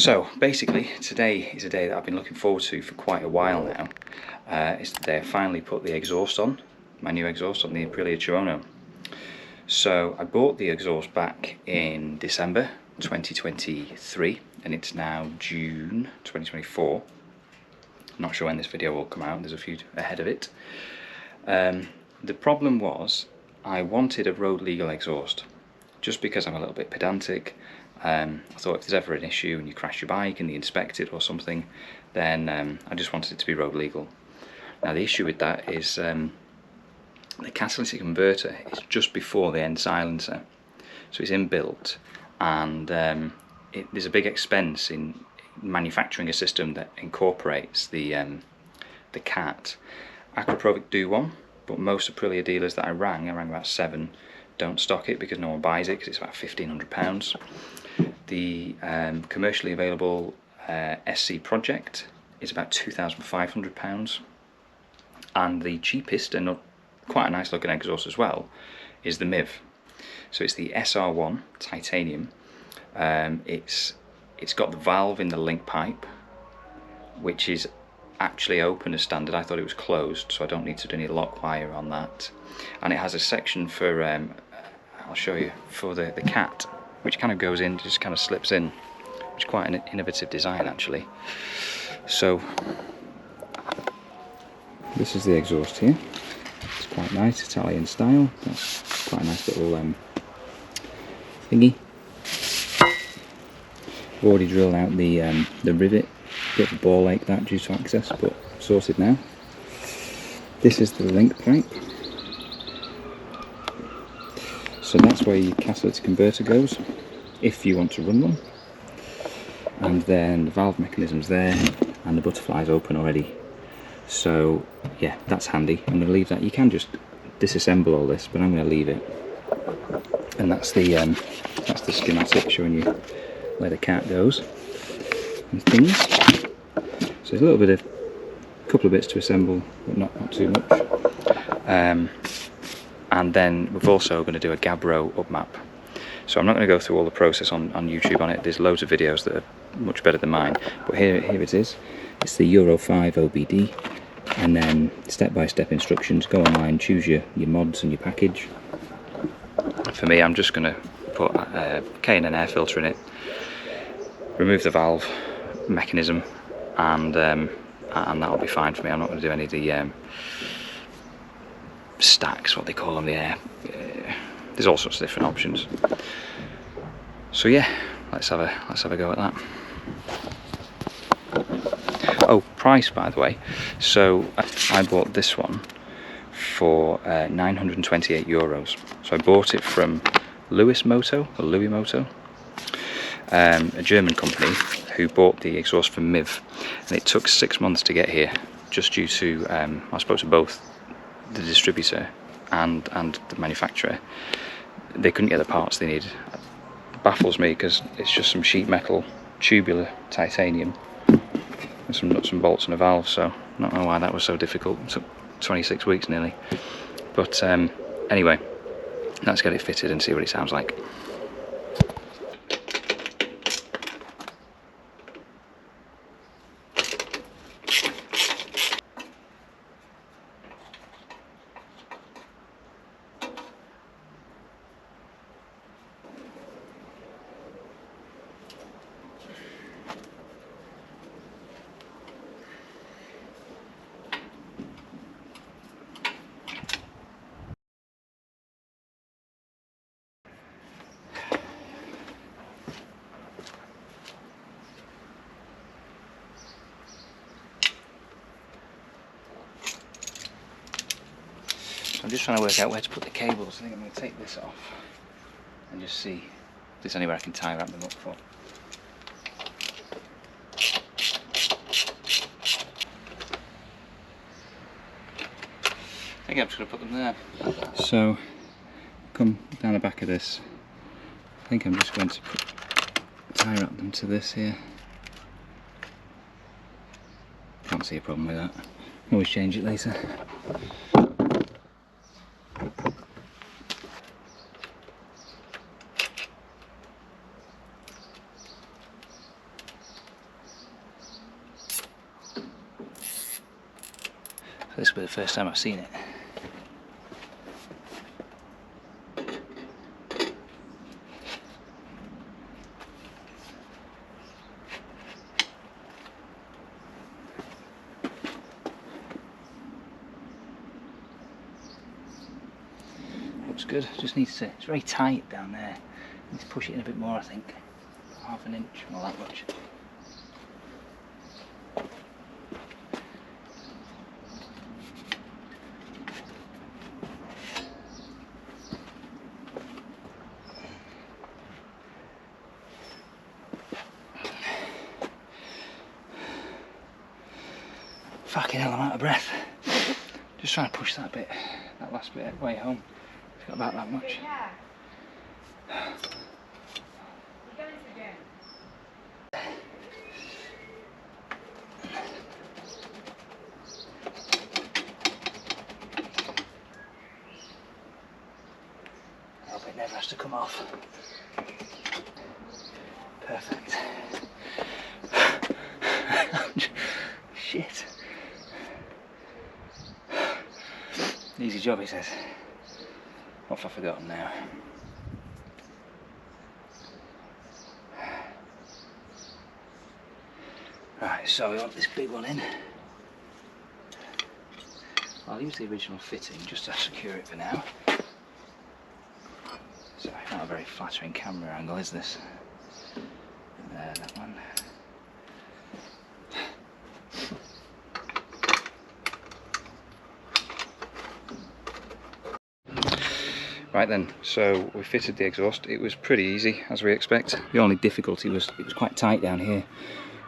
So basically today is a day that I've been looking forward to for quite a while now. It's the day I finally put the exhaust on, my new exhaust on the Aprilia Tuono. So I bought the exhaust back in December 2023 and it's now June 2024. I'm not sure when this video will come out, there's a few ahead of it. The problem was I wanted a road legal exhaust just because I'm a little bit pedantic. I thought if there's ever an issue and you crash your bike and they inspect it or something, then I just wanted it to be road legal. Now the issue with that is the catalytic converter is just before the end silencer, so it's inbuilt, and there's a big expense in manufacturing a system that incorporates the CAT. Aprilia do one, but most Aprilia dealers that I rang about 7, don't stock it because no one buys it because it's about £1,500. The commercially available SC Project is about £2,500, and the cheapest and quite a nice looking exhaust as well is the Mivv. So it's the SR-1 Titanium. It's got the valve in the link pipe, which is actually open as standard. I thought it was closed, so I don't need to do any lock wire on that. And it has a section for I'll show you, for the CAT, which kind of goes in, just kind of slips in, which is quite an innovative design actually. So this is the exhaust here. It's quite nice, Italian style. That's quite a nice little thingy. I've already drilled out the rivet, bit of a ball ache that due to access, but sorted now. This is the link pipe. So that's where your catalytic converter goes, if you want to run one. And then the valve mechanism's there, and the butterfly's open already. So yeah, that's handy. I'm going to leave that. You can just disassemble all this, but I'm going to leave it. And that's the schematic showing you where the CAT goes and things. So there's a couple of bits to assemble, but not too much. And then we're also going to do a Gabro UpMap. So I'm not going to go through all the process on YouTube on it. There's loads of videos that are much better than mine. But here it is. It's the Euro 5 OBD. And then step-by-step instructions. Go online, choose your mods and your package. For me, I'm just going to put a K&N air filter in it, remove the valve mechanism, and that'll be fine for me. I'm not going to do any of the stacks, what they call them, the air. There's all sorts of different options. So yeah, let's have a go at that. Oh, price by the way. So I bought this one for €928. So I bought it from Louis Moto, a German company who bought the exhaust from Mivv, and it took 6 months to get here, just due to I spoke to both the distributor and the manufacturer. They couldn't get the parts they needed. It baffles me because it's just some sheet metal, tubular titanium, and some nuts and bolts and a valve. So I don't know why that was so difficult. It took 26 weeks nearly. But anyway, let's get it fitted and see what it sounds like. I'm just trying to work out where to put the cables. I think I'm going to take this off and just see if there's anywhere I can tie wrap them up for. I think I'm just going to put them there. So, come down the back of this. I think I'm just going to tie wrap them to this here. Can't see a problem with that. Always change it later. So this will be the first time I've seen it. Looks good, just needs to, it's very tight down there. Need to push it in a bit more, I think. Half an inch, or that much. Fucking hell, I'm out of breath. Just trying to push that bit, that last bit way home. It's got about that much. I hope it never has to come off. Perfect. Shit. Easy job, he says. What have I forgotten now? Right, so we want this big one in. I'll use the original fitting just to secure it for now. So not a very flattering camera angle, is this? There, that one. Right then, so we fitted the exhaust. It was pretty easy, as we expect. The only difficulty was it was quite tight down here.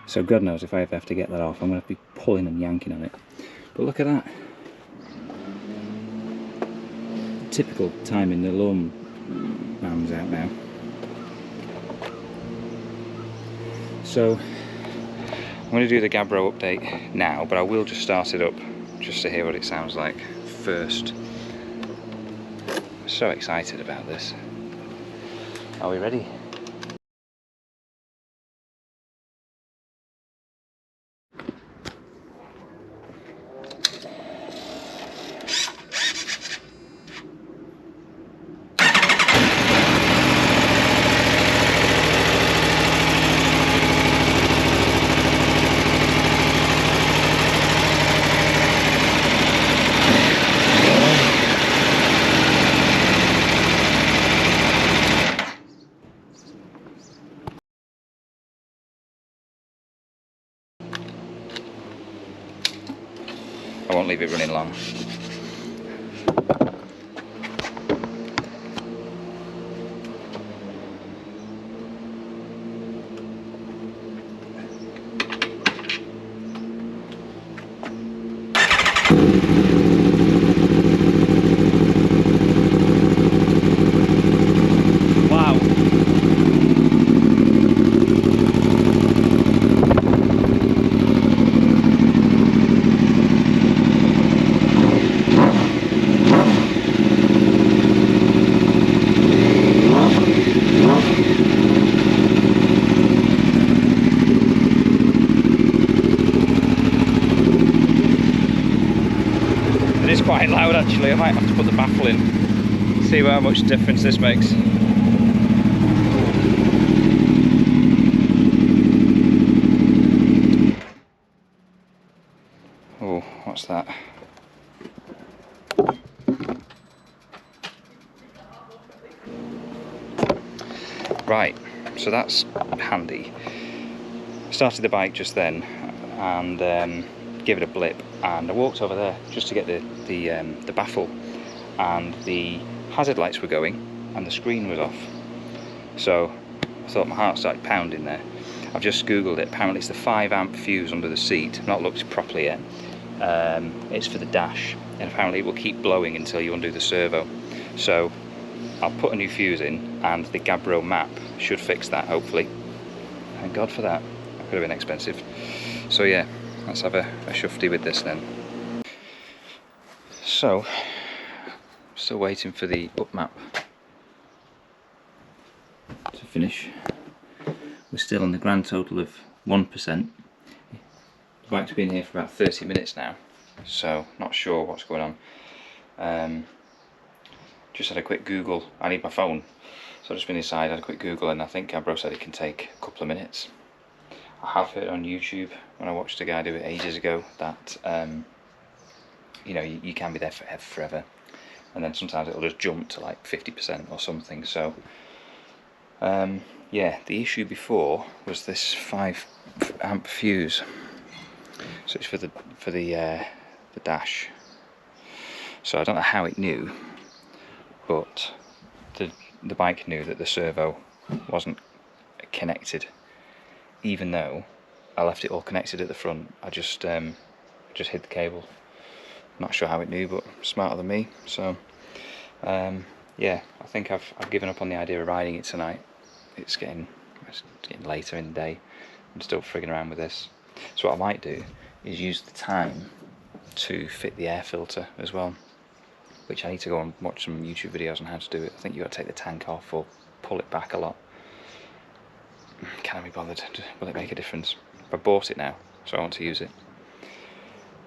So God knows if I ever have to get that off, I'm going to be pulling and yanking on it. But look at that. Typical timing, the lawn man's out now. So I'm going to do the Gabro update now, but I will just start it up just to hear what it sounds like first. So excited about this. Are we ready? I won't leave it running long. Wow. It is quite loud actually. I might have to put the baffle in, see how much difference this makes. Oh, what's that? Right, so that's handy. Started the bike just then and gave it a blip, and I walked over there just to get the baffle, and the hazard lights were going and the screen was off. So I thought my heart started pounding there. I've just googled it. Apparently it's the 5 amp fuse under the seat. I've not looked properly yet. It's for the dash, and apparently it will keep blowing until you undo the servo. So I'll put a new fuse in, and the Gabro UpMap should fix that, hopefully. Thank God for that. That could have been expensive. So yeah, let's have a shufty with this then. So, still waiting for the UpMap to finish. We're still on the grand total of 1%. The bike's been here for about 30 minutes now, so not sure what's going on. Just had a quick Google. I need my phone, so I've just been inside, had a quick Google, and I think Gabro said it can take a couple of minutes. I have heard on YouTube, when I watched a guy do it ages ago, that you know, you can be there forever, and then sometimes it'll just jump to like 50% or something. So yeah, the issue before was this 5 amp fuse, so it's for the dash. So I don't know how it knew, but the bike knew that the servo wasn't connected, even though I left it all connected at the front. I just hid the cable. Not sure how it knew, but smarter than me. So yeah, I think I've given up on the idea of riding it tonight. It's getting later in the day. I'm still frigging around with this. So what I might do is use the time to fit the air filter as well, which I need to go and watch some YouTube videos on how to do it. I think you've got to take the tank off or pull it back a lot. Can't be bothered. Will it make a difference? I bought it now, so I want to use it.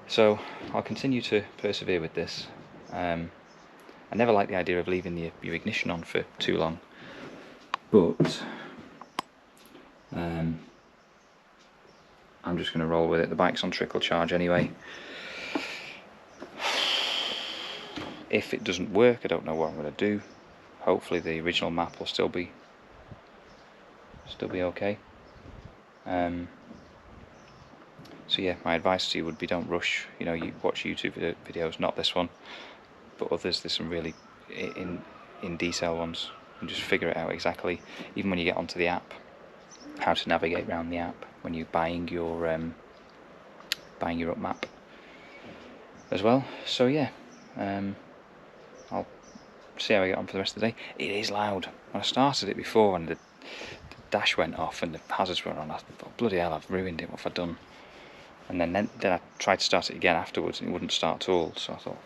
So I'll continue to persevere with this. I never like the idea of leaving your ignition on for too long, but I'm just going to roll with it. The bike's on trickle charge anyway. If it doesn't work, I don't know what I'm going to do. Hopefully the original map will still be okay. So yeah, my advice to you would be, don't rush. You know, you watch YouTube videos, not this one, but others. There's some really in detail ones, and just figure it out exactly. Even when you get onto the app, how to navigate around the app when you're buying your UpMap as well. So yeah, I'll see how I get on for the rest of the day. It is loud. When I started it before and the dash went off and the hazards were on, I thought, bloody hell, I've ruined it. What have I done? And then I tried to start it again afterwards and it wouldn't start at all. So I thought,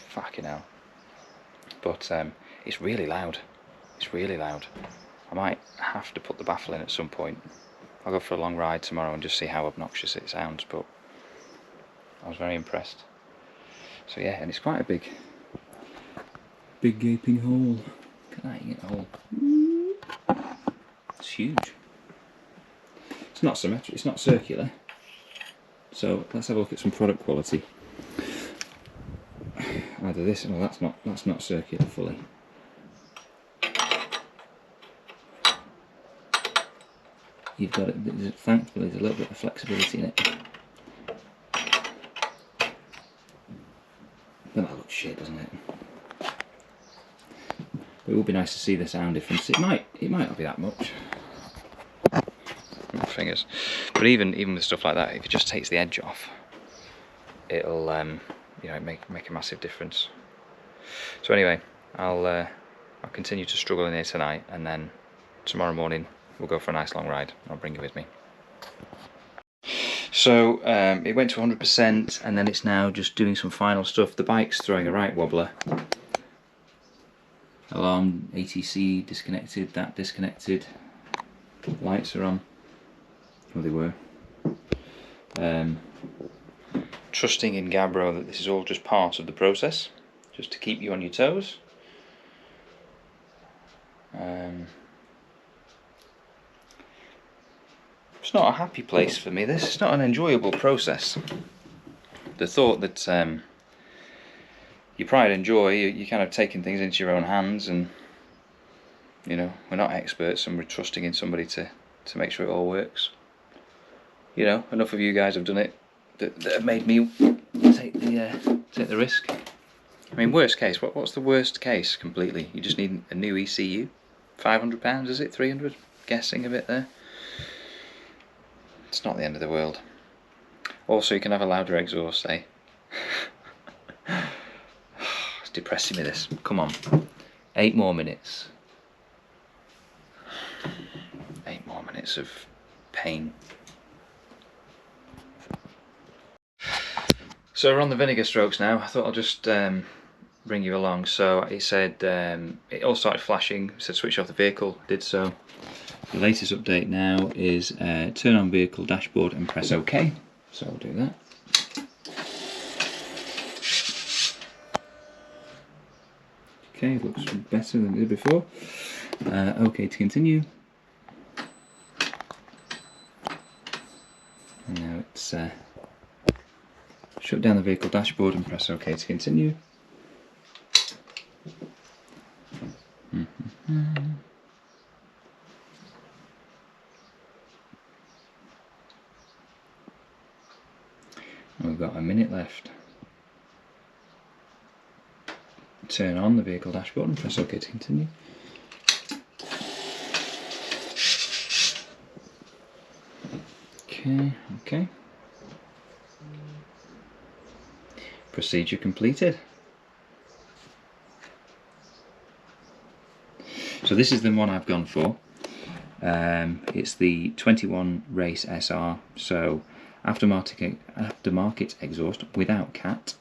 fucking hell. But it's really loud. It's really loud. I might have to put the Baffle in at some point. I'll go for a long ride tomorrow and just see how obnoxious it sounds, but I was very impressed. So yeah, and it's quite a big gaping hole. Look at that, you get a hole. It's huge. It's not symmetric, it's not circular. So let's have a look at some product quality. Either this, no, that's not circular fully. You've got it. Thankfully, there's a little bit of flexibility in it. But that looks shit, doesn't it? But it would be nice to see the sound difference. It might not be that much. Fingers. But even with stuff like that, if it just takes the edge off, it'll you know, make a massive difference. So anyway, I'll continue to struggle in here tonight, and then tomorrow morning we'll go for a nice long ride. I'll bring you with me. So it went to 100%, and then it's now just doing some final stuff. The bike's throwing a right wobbler. Alarm, ATC disconnected, that disconnected. Lights are on. Well, they were. Trusting in Gabro that this is all just part of the process, just to keep you on your toes. It's not a happy place for me, this. It's not an enjoyable process. The thought that you pride and joy, you're kind of taking things into your own hands, and you know, we're not experts and we're trusting in somebody to make sure it all works. You know, enough of you guys have done it that have made me take the risk. I mean, worst case, what's the worst case completely? You just need a new ECU? £500, is it? 300? Guessing a bit there. It's not the end of the world. Also, you can have a louder exhaust, eh? It's depressing me, this. Come on. 8 more minutes. 8 more minutes of pain. So we're on the vinegar strokes now. I thought I'll just bring you along. So it said, it all started flashing. It said switch off the vehicle. Did so. The latest update now is turn on vehicle dashboard and press OK. So I'll do that. Okay, looks better than it did before. Okay to continue. And now it's shut down the vehicle dashboard and press OK to continue. We've got a minute left. Turn on the vehicle dashboard and press OK to continue. Okay. Procedure completed. So this is the one I've gone for. It's the 21 Race SR, so aftermarket exhaust without cat,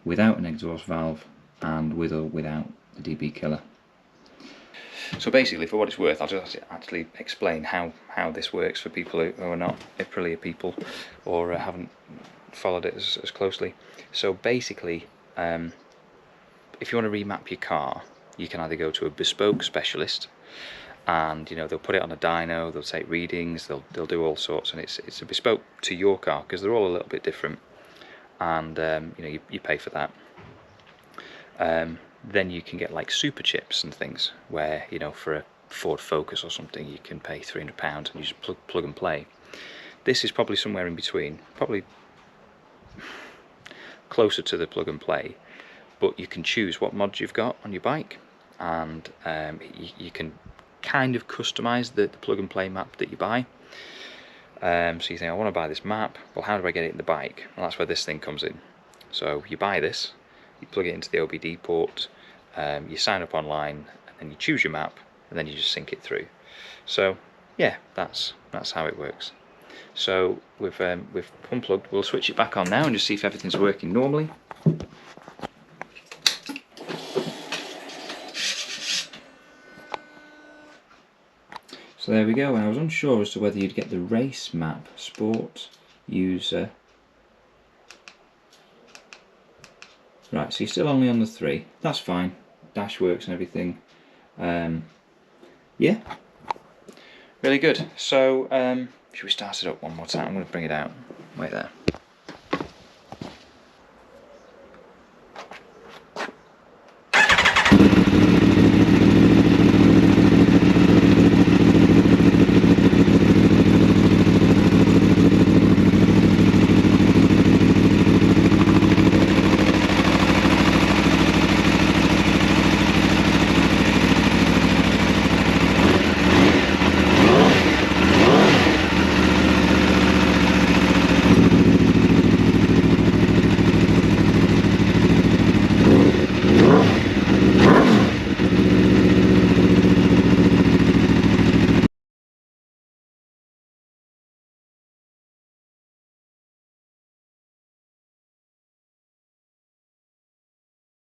without an exhaust valve, and with or without the DB killer. So basically, for what it's worth, I'll just actually explain how this works for people who are not Aprilia people or haven't followed it as closely. So basically, if you want to remap your car, you can either go to a bespoke specialist, and they'll put it on a dyno, they'll take readings, they'll do all sorts, and it's a bespoke to your car because they're all a little bit different, and you pay for that. Then you can get like super chips and things where for a Ford Focus or something you can pay £300 and you just plug and play. This is probably somewhere in between, probably closer to the plug and play, but you can choose what mods you've got on your bike, and you can kind of customize the plug and play map that you buy. So you think, I want to buy this map, well, how do I get it in the bike? Well, that's where this thing comes in. So you buy this, you plug it into the OBD port, you sign up online, and then you choose your map, and then you just sync it through. So yeah, that's how it works. So we've unplugged. We'll switch it back on now and just see if everything's working normally. So there we go. I was unsure as to whether you'd get the race map, sport, user. Right, so you're still only on the 3. That's fine. Dash works and everything. Yeah, really good. So should we start it up one more time? I'm going to bring it out. Wait there.